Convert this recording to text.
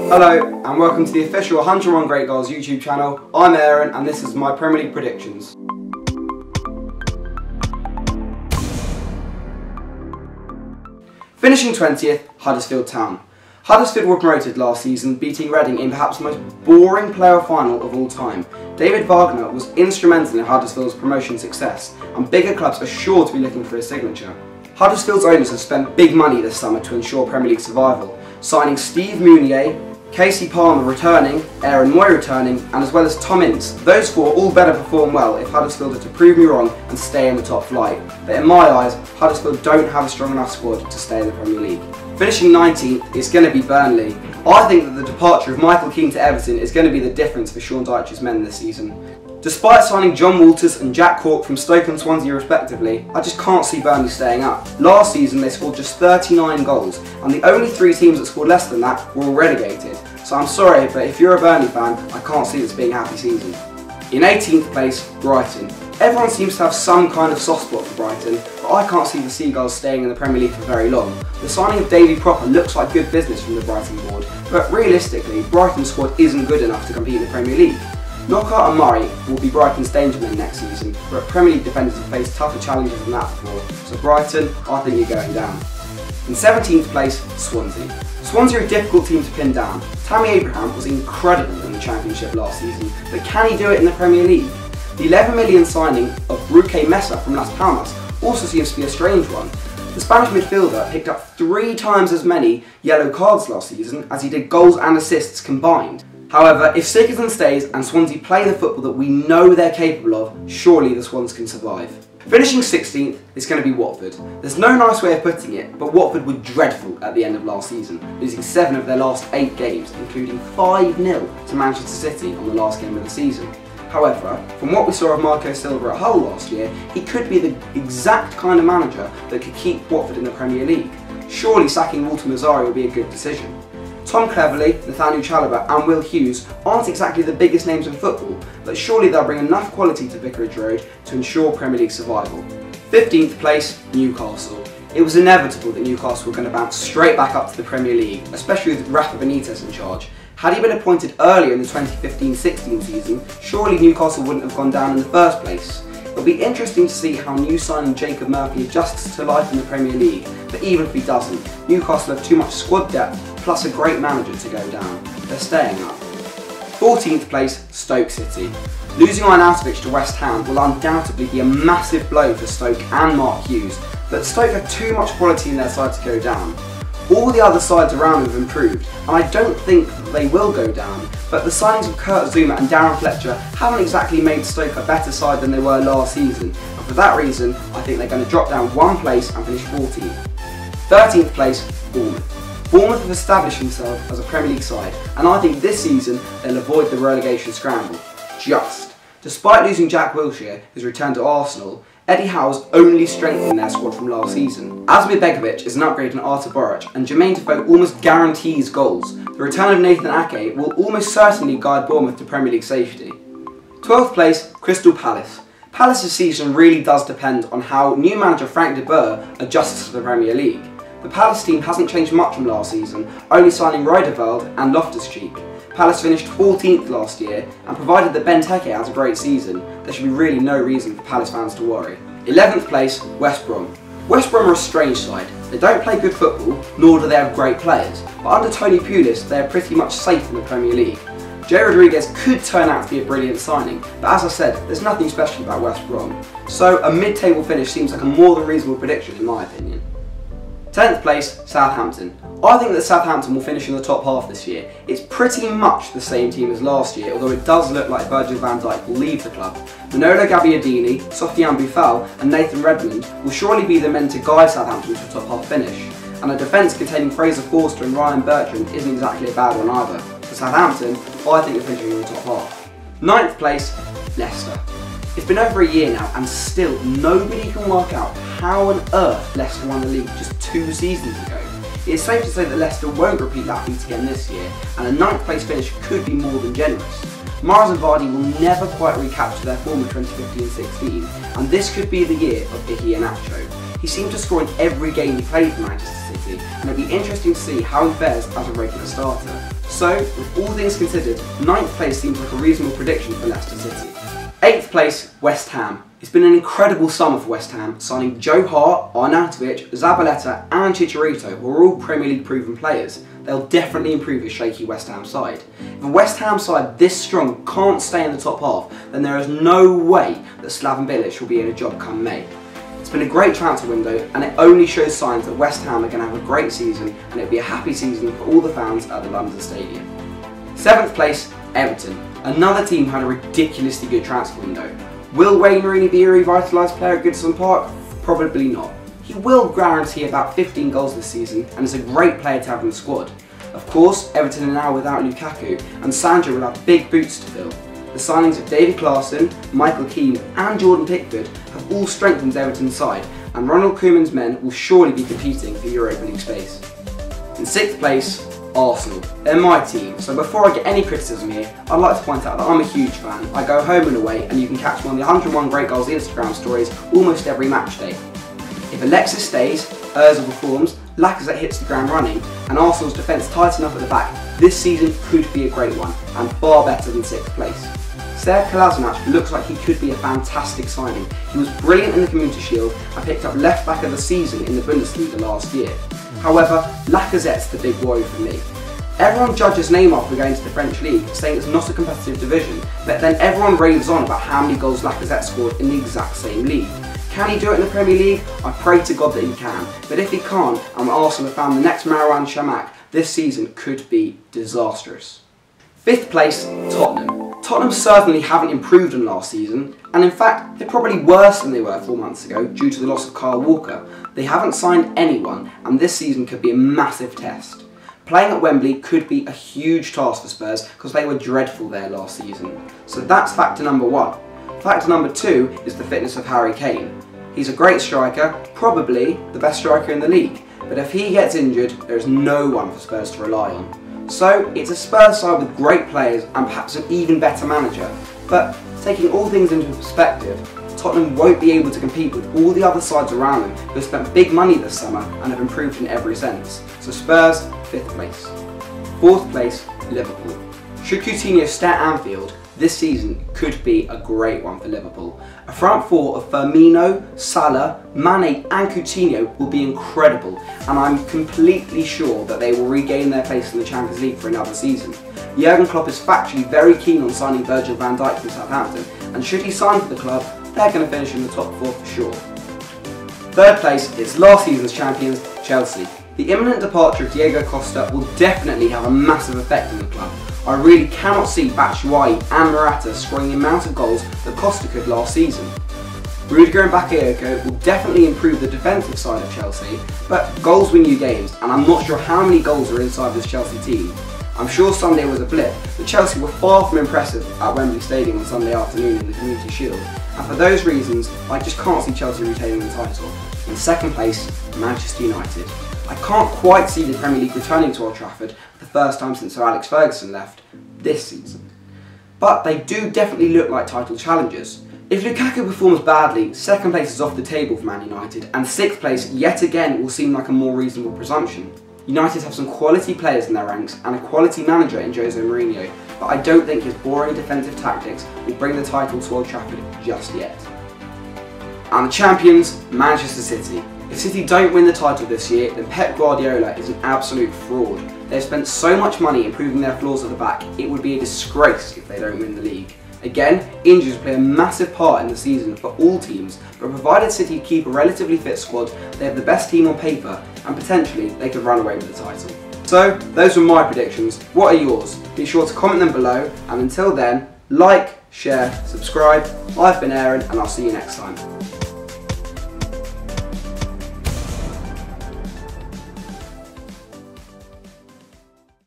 Hello and welcome to the official 101 Great Goals YouTube channel. I'm Aaron and this is my Premier League predictions. Finishing 20th, Huddersfield Town. Huddersfield were promoted last season, beating Reading in perhaps the most boring playoff final of all time. David Wagner was instrumental in Huddersfield's promotion success, and bigger clubs are sure to be looking for his signature. Huddersfield's owners have spent big money this summer to ensure Premier League survival, signing Steve Mounier, Casey Palmer returning, Aaron Moy returning, and as well as Tom Ince. Those four all better perform well if Huddersfield are to prove me wrong and stay in the top flight. But in my eyes, Huddersfield don't have a strong enough squad to stay in the Premier League. Finishing 19th, it's going to be Burnley. I think that the departure of Michael Keane to Everton is going to be the difference for Sean Dyche's men this season. Despite signing John Walters and Jack Cork from Stoke and Swansea respectively, I just can't see Burnley staying up. Last season they scored just 39 goals, and the only three teams that scored less than that were all relegated. So I'm sorry, but if you're a Burnley fan, I can't see this being a happy season. In 18th place, Brighton. Everyone seems to have some kind of soft spot for Brighton, but I can't see the Seagulls staying in the Premier League for very long. The signing of Davy Propper looks like good business from the Brighton board, but realistically, Brighton's squad isn't good enough to compete in the Premier League. Knockaert and Murray will be Brighton's danger men next season, but Premier League defenders have faced tougher challenges than that before, so Brighton, I think you're going down. In 17th place, Swansea. Swansea are a difficult team to pin down. Tammy Abraham was incredible in the Championship last season, but can he do it in the Premier League? The 11 million signing of Bruque Mesa from Las Palmas also seems to be a strange one. The Spanish midfielder picked up 3 times as many yellow cards last season as he did goals and assists combined. However, if Sigurdsson stays and Swansea play the football that we know they're capable of, surely the Swans can survive. Finishing 16th is going to be Watford. There's no nice way of putting it, but Watford were dreadful at the end of last season, losing 7 of their last 8 games, including 5-0 to Manchester City on the last game of the season. However, from what we saw of Marco Silva at Hull last year, he could be the exact kind of manager that could keep Watford in the Premier League. Surely sacking Walter Mazzarri will be a good decision. Tom Cleverley, Nathaniel Chalobah and Will Hughes aren't exactly the biggest names in football, but surely they'll bring enough quality to Vicarage Road to ensure Premier League survival. 15th place, Newcastle. It was inevitable that Newcastle were going to bounce straight back up to the Premier League, especially with Rafa Benitez in charge. Had he been appointed earlier in the 2015-16 season, surely Newcastle wouldn't have gone down in the first place. It'll be interesting to see how new signing Jacob Murphy adjusts to life in the Premier League, but even if he doesn't, Newcastle have too much squad depth plus a great manager to go down. They're staying up. 14th place, Stoke City. Losing Arnautovic to West Ham will undoubtedly be a massive blow for Stoke and Mark Hughes, but Stoke have too much quality in their side to go down. All the other sides around them have improved, and I don't think that they will go down, but the signings of Kurt Zouma and Darren Fletcher haven't exactly made Stoke a better side than they were last season, and for that reason, I think they're going to drop down 1 place and finish 14th. 13th place, Bournemouth. Bournemouth have established themselves as a Premier League side, and I think this season they'll avoid the relegation scramble. Just. Despite losing Jack Wilshere, who's returned to Arsenal, Eddie Howe's only strengthened their squad from last season. Asmir Begovic is an upgrade on Artur Boruc, and Jermaine Defoe almost guarantees goals. The return of Nathan Ake will almost certainly guide Bournemouth to Premier League safety. 12th place, Crystal Palace. Palace's season really does depend on how new manager Frank de Boer adjusts to the Premier League. The Palace team hasn't changed much from last season, only signing Ruijderveld and Loftus-Cheek. Palace finished 14th last year, and provided that Benteke has a great season, there should be really no reason for Palace fans to worry. 11th place, West Brom. West Brom are a strange side. They don't play good football, nor do they have great players, but under Tony Pulis they are pretty much safe in the Premier League. Jay Rodriguez could turn out to be a brilliant signing, but as I said, there's nothing special about West Brom. So a mid-table finish seems like a more than reasonable prediction in my opinion. 10th place, Southampton. I think that Southampton will finish in the top half this year. It's pretty much the same team as last year, although it does look like Virgil van Dijk will leave the club. Manolo Gabbiadini, Sofiane Boufal and Nathan Redmond will surely be the men to guide Southampton to a top half finish. And a defence containing Fraser Forster and Ryan Bertrand isn't exactly a bad one either. For Southampton, I think they're finishing in the top half. 9th place, Leicester. It's been over a year now and still nobody can work out how on earth Leicester won the league just 2 seasons ago. It is safe to say that Leicester won't repeat that feat again this year, and a 9th place finish could be more than generous. Mahrez and Vardy will never quite recapture their form of 2015-16, and this could be the year of Iheanacho. He seemed to score in every game he played for Manchester City, City, and it'll be interesting to see how he fares as a regular starter. So, with all things considered, 9th place seems like a reasonable prediction for Leicester City. 8th place, West Ham. It's been an incredible summer for West Ham, signing Joe Hart, Arnautovic, Zabaleta and Chicharito, who are all Premier League proven players. They'll definitely improve a shaky West Ham side. If a West Ham side this strong can't stay in the top half, then there is no way that Slaven Bilic will be in a job come May. It's been a great transfer window, and it only shows signs that West Ham are going to have a great season, and it'll be a happy season for all the fans at the London Stadium. 7th place, Everton. Another team who had a ridiculously good transfer window. Will Wayne Rooney be a revitalised player at Goodison Park? Probably not. He will guarantee about 15 goals this season and is a great player to have in the squad. Of course, Everton are now without Lukaku, and Sandro will have big boots to fill. The signings of David Klaassen, Michael Keane and Jordan Pickford have all strengthened Everton's side, and Ronald Koeman's men will surely be competing for Europa League space. In 6th place, Arsenal. They're my team, so before I get any criticism here, I'd like to point out that I'm a huge fan. I go home and away, and you can catch me on the 101 Great Goals Instagram stories almost every match day. If Alexis stays, Ozil performs, Lacazette hits the ground running, and Arsenal's defence tighten up at the back, this season could be a great one, and far better than 6th place. Sead Kolasinac looks like he could be a fantastic signing. He was brilliant in the Community Shield and picked up left back of the season in the Bundesliga last year. However, Lacazette's the big worry for me. Everyone judges Neymar for going to the French League, saying it's not a competitive division, but then everyone raves on about how many goals Lacazette scored in the exact same league. Can he do it in the Premier League? I pray to God that he can, but if he can't, and Arsenal have found the next Marouane Chamakh, this season could be disastrous. 5th place, Tottenham. Tottenham certainly haven't improved on last season, and in fact they're probably worse than they were 4 months ago due to the loss of Kyle Walker. They haven't signed anyone, and this season could be a massive test. Playing at Wembley could be a huge task for Spurs because they were dreadful there last season. So that's factor number 1. Factor number 2 is the fitness of Harry Kane. He's a great striker, probably the best striker in the league, but if he gets injured, there is no one for Spurs to rely on. So it's a Spurs side with great players and perhaps an even better manager, but taking all things into perspective, Tottenham won't be able to compete with all the other sides around them who have spent big money this summer and have improved in every sense. So Spurs, 5th place. 4th place, Liverpool. Should Coutinho stay at Anfield, this season could be a great one for Liverpool. A front four of Firmino, Salah, Mane and Coutinho will be incredible, and I'm completely sure that they will regain their place in the Champions League for another season. Jurgen Klopp is factually very keen on signing Virgil van Dijk from Southampton, and should he sign for the club, they're going to finish in the top 4 for sure. 3rd place is last season's champions, Chelsea. The imminent departure of Diego Costa will definitely have a massive effect on the club. I really cannot see Batshuayi and Morata scoring the amount of goals that Costa could last season. Rudiger and Bakayoko will definitely improve the defensive side of Chelsea, but goals win you games, and I'm not sure how many goals are inside this Chelsea team. I'm sure Sunday was a blip, but Chelsea were far from impressive at Wembley Stadium on Sunday afternoon in the Community Shield, and for those reasons, I just can't see Chelsea retaining the title. In 2nd place, Manchester United. I can't quite see the Premier League returning to Old Trafford for the first time since Sir Alex Ferguson left this season. But they do definitely look like title challengers. If Lukaku performs badly, 2nd place is off the table for Man United, and 6th place yet again will seem like a more reasonable presumption. United have some quality players in their ranks and a quality manager in Jose Mourinho, but I don't think his boring defensive tactics will bring the title to Old Trafford just yet. And the champions, Manchester City. If City don't win the title this year, then Pep Guardiola is an absolute fraud. They've spent so much money improving their flaws at the back, it would be a disgrace if they don't win the league. Again, injuries play a massive part in the season for all teams, but provided City keep a relatively fit squad, they have the best team on paper, and potentially they could run away with the title. So, those were my predictions. What are yours? Be sure to comment them below, and until then, like, share, subscribe. I've been Aaron, and I'll see you next time.